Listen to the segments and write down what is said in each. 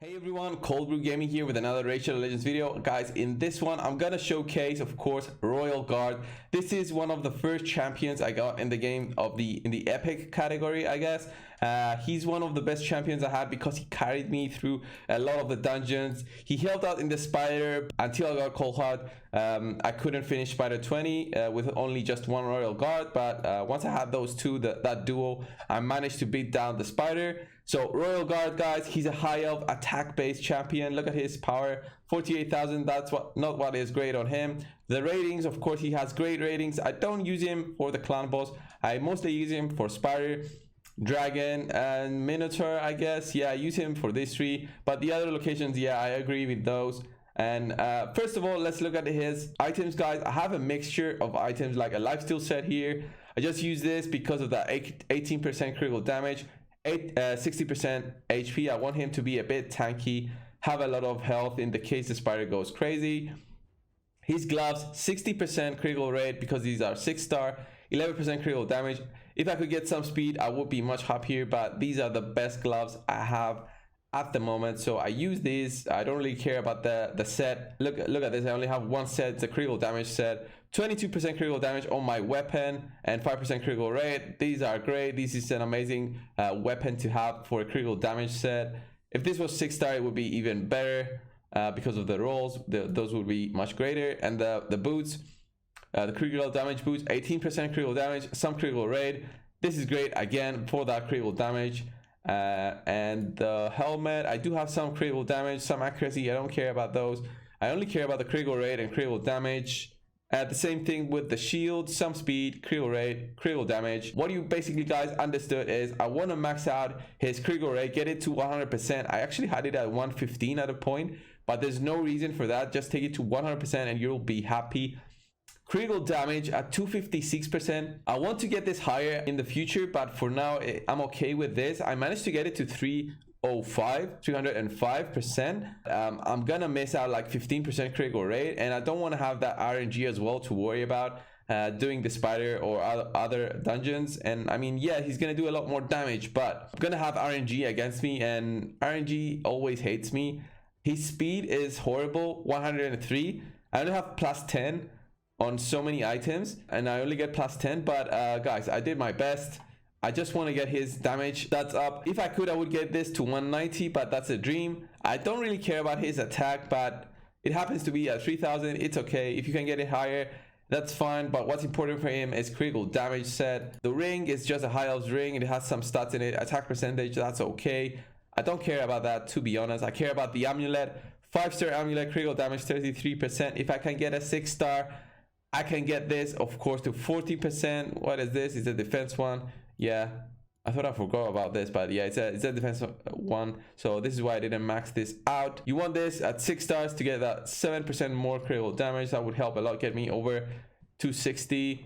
Hey everyone, Cold Brew Gaming here with another Racial Legends video. Guys, in this one, I'm gonna showcase, of course, Royal Guard. This is one of the first champions I got in the game in the epic category, I guess. He's one of the best champions I had because he carried me through a lot of the dungeons. He helped out in the spider until I got Cold Heart. I couldn't finish spider 20 with only just one Royal Guard, but once I had those two, that duo, I managed to beat down the spider. So Royal Guard, guys, he's a high elf attack based champion. Look at his power, 48,000. That's not what is great on him. The ratings, of course, he has great ratings. I don't use him for the clan boss. I mostly use him for spider, dragon, and minotaur, I guess. Yeah, I use him for these three, but the other locations, yeah, I agree with those. And first of all, let's look at his items, guys. I have a mixture of items like a lifesteal set here. I just use this because of the 18% critical damage, 60% HP. I want him to be a bit tanky, have a lot of health in the case the spider goes crazy. His gloves, 60% critical rate because these are 6-star, 11% critical damage. If I could get some speed, I would be much happier, but these are the best gloves I have at the moment, so I use these. I don't really care about the set. Look at this. I only have one set. It's a critical damage set, 22% critical damage on my weapon and 5% critical rate. These are great. This is an amazing weapon to have for a critical damage set. If this was 6-star, it would be even better because of the rolls. Those would be much greater. And the boots, the critical damage boots, 18% critical damage, some critical rate. This is great again for that critical damage. And the helmet, I do have some critical damage, some accuracy. I don't care about those. I only care about the critical rate and critical damage. The same thing with the shield, some speed, critical rate, critical damage. What you basically guys understood is I want to max out his critical rate, get it to 100%. I actually had it at 115 at a point, but there's no reason for that. Just take it to 100% and you'll be happy. Critical damage at 256%. I want to get this higher in the future, but for now I'm okay with this. I managed to get it to 305%. I'm gonna miss out like 15% critical rate, and I don't want to have that RNG as well to worry about doing the spider or other dungeons. And I mean, yeah, he's gonna do a lot more damage, but I'm gonna have RNG against me, and RNG always hates me. His speed is horrible, 103. I only have plus 10 on so many items, and I only get plus 10, but guys, I did my best. I just want to get his damage stats up. If I could, I would get this to 190, but that's a dream. I don't really care about his attack, but it happens to be at 3000. It's okay. If you can get it higher, that's fine, but what's important for him is critical damage set. The ring is just a high elf's ring. It has some stats in it. Attack percentage, that's okay. I don't care about that, to be honest. I care about the amulet. 5-star amulet, critical damage 33%. If I can get a 6-star, I can get this, of course, to 40%. What is this? It's a defense one. Yeah, I thought I forgot about this, but yeah, it's a defense one. So this is why I didn't max this out. You want this at 6 stars to get that 7% more critical damage. That would help a lot, get me over 260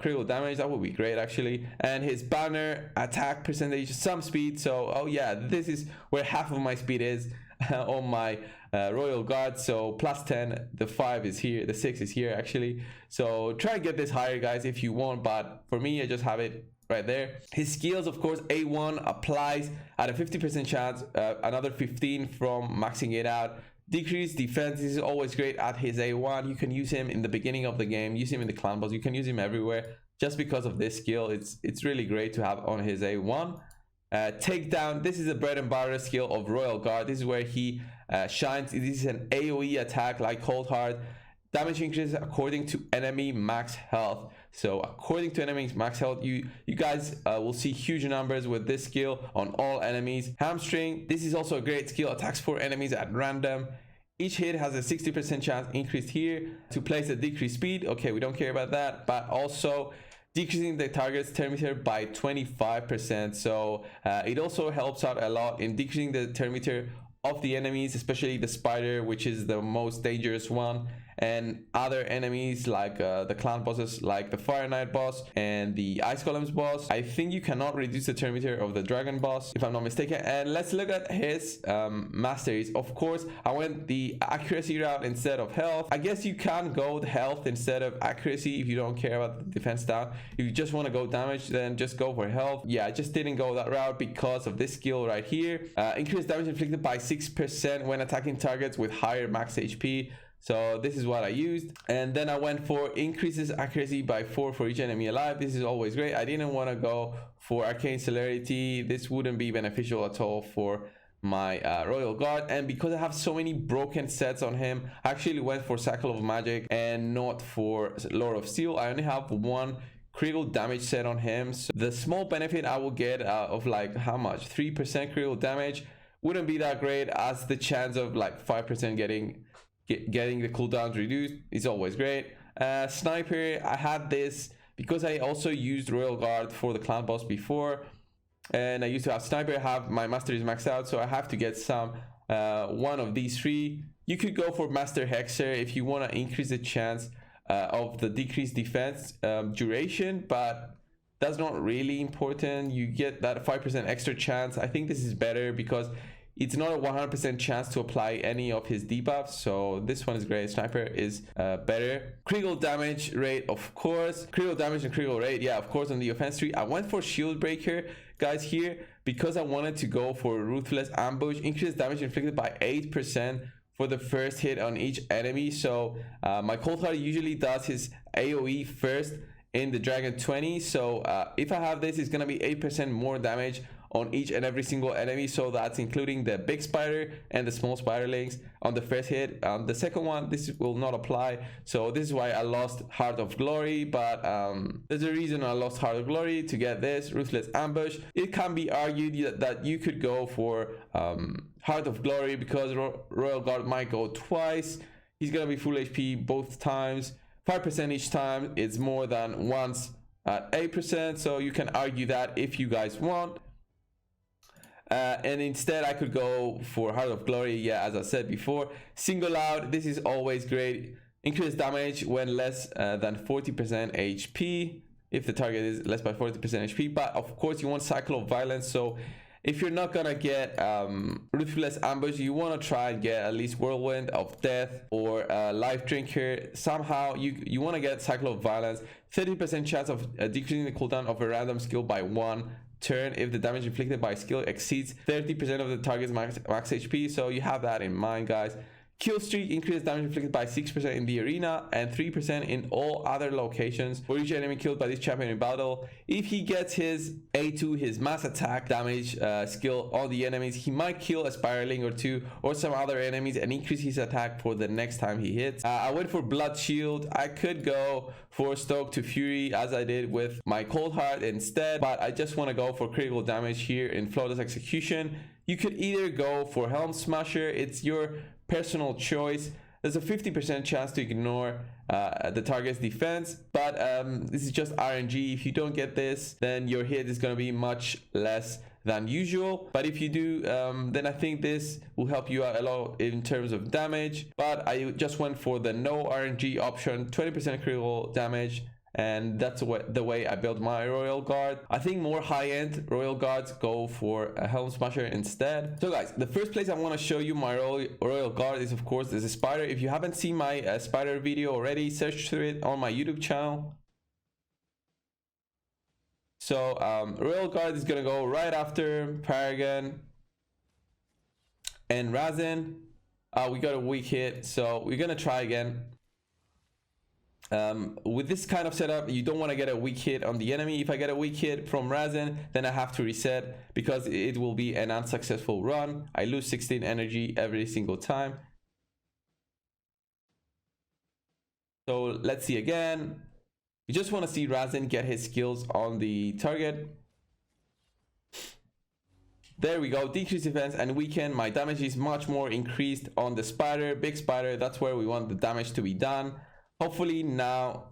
critical damage. That would be great, actually. And his banner, attack percentage, some speed. So, oh yeah, this is where half of my speed is on my Royal Guard. So plus 10, the 5 is here, the 6 is here actually. So try and get this higher, guys, if you want, but for me, I just have it right there. His skills, of course, A1 applies at a 50% chance, another 15 from maxing it out. Decreased defense, this is always great at his A1. You can use him in the beginning of the game, use him in the clan boss, you can use him everywhere just because of this skill. It's really great to have on his A1. Takedown, this is a bread and butter skill of Royal Guard. This is where he shines. This is an AoE attack like Cold Heart. Damage increases according to enemy max health. So according to enemies max health, you guys will see huge numbers with this skill on all enemies. Hamstring, this is also a great skill, attacks 4 enemies at random. Each hit has a 60% chance increased here to place a decreased speed. Okay, we don't care about that, but also decreasing the target's thermometer by 25%. So it also helps out a lot in decreasing the thermometer of the enemies, especially the spider, which is the most dangerous one. and other enemies like the clan bosses like the Fire Knight boss and the Ice Golems boss. I think you cannot reduce the turn meter of the Dragon boss if I'm not mistaken. And let's look at his masteries. Of course, I went the accuracy route instead of health. I guess you can go with health instead of accuracy if you don't care about the defense down. If you just want to go damage, then just go for health. Yeah, I just didn't go that route because of this skill right here. Increased damage inflicted by 6% when attacking targets with higher max HP. So this is what I used. And then I went for increases accuracy by 4 for each enemy alive. This is always great. I didn't want to go for arcane celerity. This wouldn't be beneficial at all for my royal guard. And because I have so many broken sets on him, I actually went for Cycle of Magic and not for Lord of Steel. I only have one critical damage set on him. So the small benefit I will get of like how much 3% critical damage wouldn't be that great, as the chance of like 5% getting the cooldowns reduced is always great. Sniper, I had this because I also used royal guard for the clan boss before, and I used to have sniper. I have my masteries maxed out, so I have to get some one of these three. You could go for master hexer if you want to increase the chance of the decreased defense duration, but that's not really important. You get that 5% extra chance. I think this is better because it's not a 100% chance to apply any of his debuffs, so this one is great. Sniper is better. Critical damage rate, of course. Critical damage and critical rate, yeah, of course. On the offense tree, I went for shield breaker, guys, here because I wanted to go for ruthless ambush. Increased damage inflicted by 8% for the first hit on each enemy. So my Cold Heart usually does his AoE first in the Dragon 20. So if I have this, it's gonna be 8% more damage on each and every single enemy. So that's including the big spider and the small spiderlings on the first hit. The second one, this will not apply. So this is why I lost Heart of Glory, but there's a reason I lost Heart of Glory to get this Ruthless Ambush. It can be argued that you could go for Heart of Glory because Royal Guard might go twice. He's gonna be full HP both times. 5% each time. It's more than once at 8%. So you can argue that if you guys want. And instead I could go for Heart of Glory. Yeah, as I said before, single out, this is always great. Increased damage when less than 40% HP, if the target is less by 40% HP. But of course you want Cycle of Violence, so if you're not gonna get Ruthless Ambush, you want to try and get at least Whirlwind of Death or Life Drinker. Somehow you want to get Cycle of Violence. 30% chance of decreasing the cooldown of a random skill by 1 turn if the damage inflicted by skill exceeds 30% of the target's max HP. So you have that in mind, guys. Kill streak, increased damage inflicted by 6% in the arena and 3% in all other locations for each enemy killed by this champion in battle. If he gets his A2, his mass attack damage skill on the enemies, he might kill a spiraling or two or some other enemies and increase his attack for the next time he hits. I went for Blood Shield. I could go for Stoke to Fury as I did with my Cold Heart instead, but I just want to go for critical damage here in Flawless Execution. You could either go for Helm Smasher. It's your personal choice. There's a 50% chance to ignore the target's defense, but this is just RNG. If you don't get this, then your hit is going to be much less than usual, but if you do, then I think this will help you out a lot in terms of damage. But I just went for the no RNG option, 20% critical damage, and that's the way I built my Royal Guard. I think more high-end Royal Guards go for a Helm Smasher instead. So guys, the first place I want to show you my Royal Guard is, of course, there's a spider. If you haven't seen my spider video already, search through it on my YouTube channel. So Royal Guard is gonna go right after Paragon and Razin. We got a weak hit, so we're gonna try again. With this kind of setup, you don't want to get a weak hit on the enemy. If I get a weak hit from Razin, then I have to reset because it will be an unsuccessful run. I lose 16 energy every single time. So let's see again. You just want to see Razin get his skills on the target. There we go, decrease defense and weaken. My damage is much more increased on the spider, big spider. That's where we want the damage to be done. Hopefully now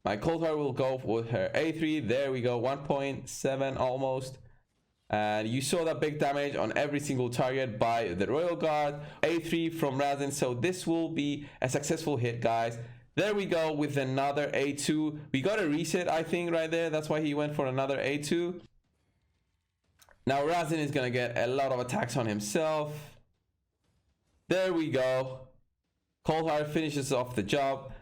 my Cold Heart will go with her A3. There we go, 1.7 almost. and you saw that big damage on every single target by the Royal Guard. A3 from Razin, so this will be a successful hit, guys. There we go with another A2. We got a reset, I think, right there. That's why he went for another A2. Now Razin is gonna get a lot of attacks on himself. There we go. Cold Heart finishes off the job.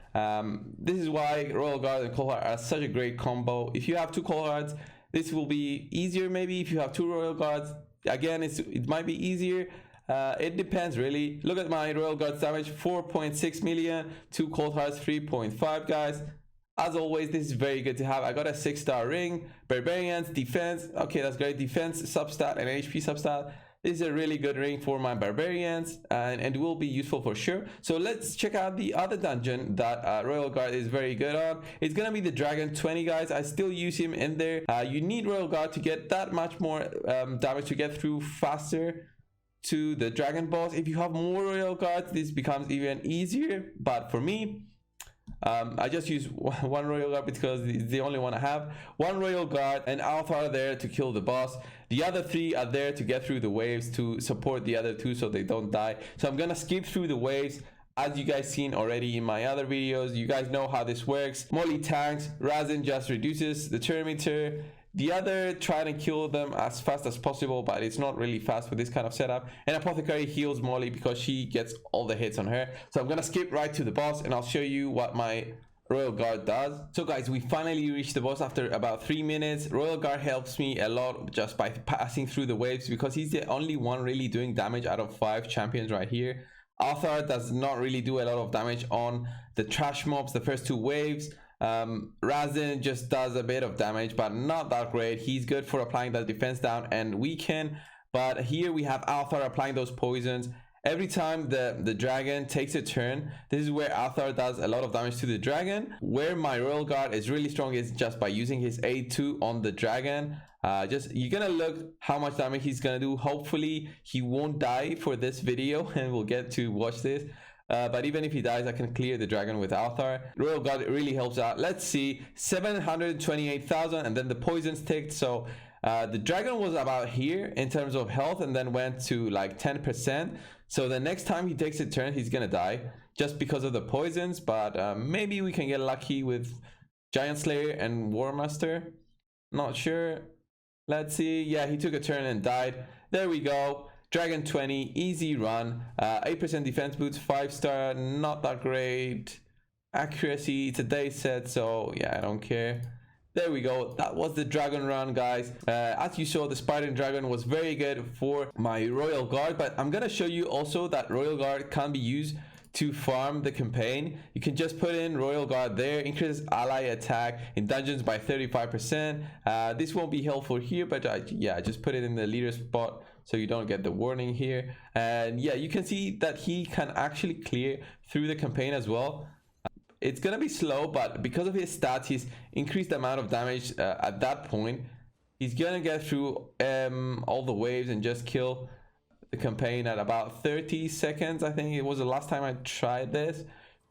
This is why Royal Guard and Cold Heart are such a great combo. If you have 2 Cold Hearts, this will be easier. Maybe if you have 2 Royal Guards, again, it might be easier. It depends really. Look at my Royal Guards damage, 4.6 million, 2 Cold Hearts, 3.5, guys. As always, this is very good to have. I got a 6-star ring. Barbarians, defense. Okay, that's great. Defense, substat, and HP substat. This is a really good ring for my barbarians, and it will be useful for sure. So let's check out the other dungeon that Royal Guard is very good on. It's gonna be the Dragon 20, guys. I still use him in there. You need Royal Guard to get that much more damage, to get through faster to the Dragon boss. If you have more Royal Guards, this becomes even easier, but for me, I just use one Royal Guard because it's the only one I have. 1 Royal Guard and Alpha are there to kill the boss. The other 3 are there to get through the waves to support the other 2 so they don't die. So I'm gonna skip through the waves. As you guys seen already in my other videos, you guys know how this works. Molly tanks, Razin just reduces the turn meter. The other try to kill them as fast as possible, but it's not really fast with this kind of setup. And Apothecary heals Molly because she gets all the hits on her. So I'm gonna skip right to the boss and I'll show you what my Royal Guard does. So guys, we finally reached the boss after about 3 minutes. Royal Guard helps me a lot just by passing through the waves because he's the only one really doing damage out of 5 champions right here. Althar does not really do a lot of damage on the trash mobs, the first 2 waves. Razin just does a bit of damage, but not that great. He's good for applying that defense down and weaken, but here we have Althar applying those poisons. Every time the dragon takes a turn, this is where Althar does a lot of damage to the dragon. Where my Royal Guard is really strong is just by using his A2 on the dragon. You're gonna look how much damage he's gonna do. Hopefully he won't die for this video and we'll get to watch this. But even if he dies, I can clear the dragon with Althar. Royal Guard really helps out. Let's see, 728,000, and then the poisons ticked. So the dragon was about here in terms of health and then went to like 10%. So the next time he takes a turn, he's gonna die just because of the poisons. But maybe we can get lucky with Giant Slayer and War Master. Not sure. Let's see. Yeah, he took a turn and died. There we go. Dragon 20, easy run. 8% defense boots, 5-star, not that great. Accuracy, it's a day set, so yeah, I don't care. There we go. That was the dragon run, guys. As you saw, the Spartan dragon was very good for my Royal Guard, but I'm gonna show you also that Royal Guard can be used to farm the campaign. You can just put in Royal Guard there, increases ally attack in dungeons by 35%. This won't be helpful here, but yeah, just put it in the leader spot so you don't get the warning here. And yeah, you can see that he can actually clear through the campaign as well. It's gonna be slow, but because of his stats, he's increased the amount of damage at that point. He's gonna get through all the waves and just kill the campaign at about 30 seconds. I think it was the last time I tried this.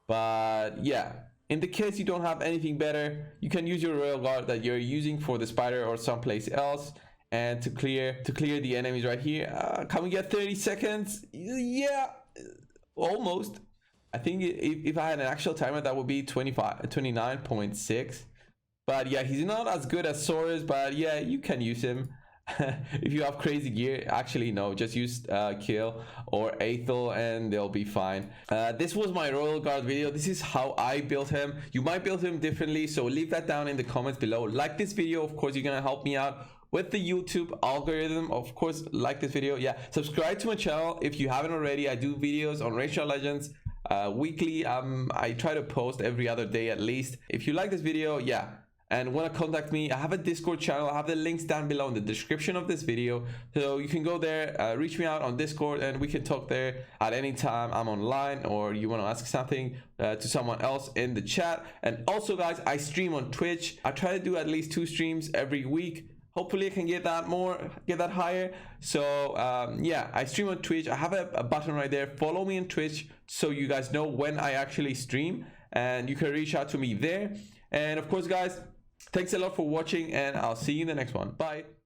But yeah, in the case you don't have anything better, you can use your Royal Guard that you're using for the spider or someplace else, and to clear the enemies right here. Can we get 30 seconds? Yeah, almost. I think if I had an actual timer, that would be 29.6. But yeah, he's not as good as Saurus, but yeah, you can use him. If you have crazy gear, actually no, just use Kill or Aethel and they'll be fine. This was my Royal Guard video. This is how I built him. You might build him differently, so leave that down in the comments below. Like this video, of course, you're gonna help me out with the YouTube algorithm. Of course, like this video. Yeah, subscribe to my channel if you haven't already. I do videos on Racial Legends weekly. I try to post every other day at least. If you like this video, yeah, and want to contact me, I have a Discord channel. I have the links down below in the description of this video, so you can go there, reach me out on Discord, and we can talk there at any time I'm online, or you want to ask something to someone else in the chat. And also, guys, I stream on Twitch. I try to do at least 2 streams every week. Hopefully I can get that higher. So yeah, I stream on Twitch. I have a button right there. Follow me on Twitch so you guys know when I actually stream, and you can reach out to me there. And of course, guys, thanks a lot for watching, and I'll see you in the next one. Bye.